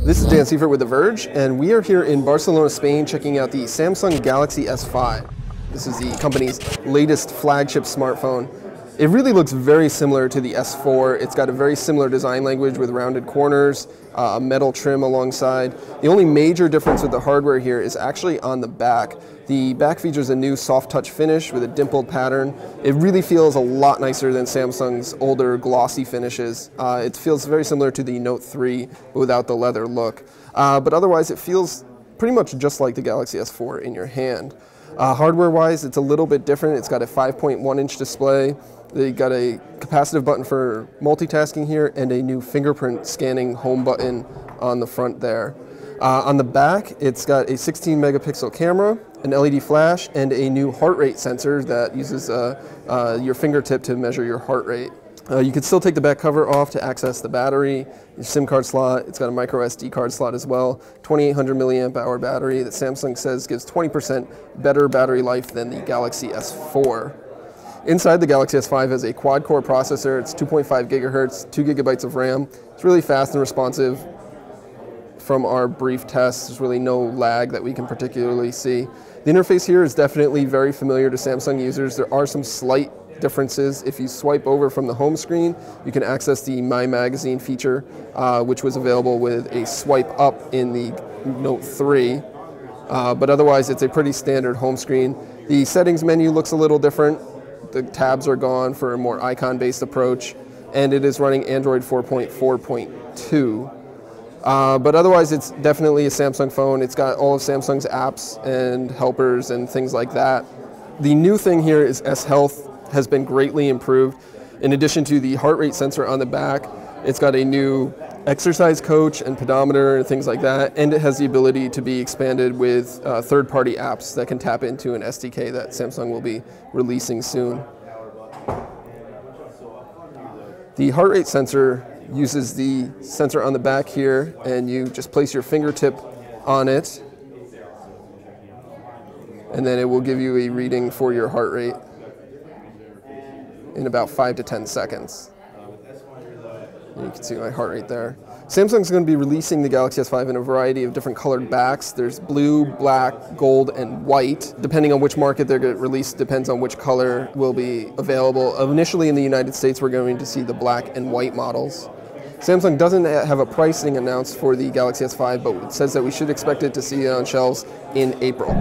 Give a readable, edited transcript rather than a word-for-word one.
This is Dan Seifert with The Verge, and we are here in Barcelona, Spain, checking out the Samsung Galaxy S5. This is the company's latest flagship smartphone. It really looks very similar to the S4. It's got a very similar design language with rounded corners, a metal trim alongside. The only major difference with the hardware here is actually on the back. The back features a new soft touch finish with a dimpled pattern. It really feels a lot nicer than Samsung's older glossy finishes. It feels very similar to the Note 3 but without the leather look. But otherwise it feels pretty much just like the Galaxy S4 in your hand. Hardware-wise, it's a little bit different. It's got a 5.1-inch display. They got a capacitive button for multitasking here and a new fingerprint scanning home button on the front there. On the back, it's got a 16-megapixel camera, an LED flash, and a new heart rate sensor that uses your fingertip to measure your heart rate. You can still take the back cover off to access the battery, your SIM card slot. It's got a micro SD card slot as well. 2800 milliamp hour battery that Samsung says gives 20% better battery life than the Galaxy S4. Inside, the Galaxy S5 has a quad-core processor. It's 2.5 gigahertz, 2 gigabytes of RAM. It's really fast and responsive. From our brief tests, there's really no lag that we can particularly see. The interface here is definitely very familiar to Samsung users. There are some slight differences. If you swipe over from the home screen, you can access the My Magazine feature, which was available with a swipe up in the Note 3. But otherwise, it's a pretty standard home screen. The settings menu looks a little different. The tabs are gone for a more icon-based approach, and it is running Android 4.4.2. But otherwise, it's definitely a Samsung phone. It's got all of Samsung's apps and helpers and things like that. The new thing here is S Health has been greatly improved. In addition to the heart rate sensor on the back, it's got a new exercise coach and pedometer and things like that, and it has the ability to be expanded with third-party apps that can tap into an SDK that Samsung will be releasing soon. The heart rate sensor uses the sensor on the back here, and you just place your fingertip on it, and then it will give you a reading for your heart rate in about 5 to 10 seconds. And you can see my heart rate there. Samsung's going to be releasing the Galaxy S5 in a variety of different colored backs. There's blue, black, gold, and white. Depending on which market they're going to release, depends on which color will be available. Initially in the United States, we're going to see the black and white models. Samsung doesn't have a pricing announced for the Galaxy S5, but it says that we should expect it to see it on shelves in April.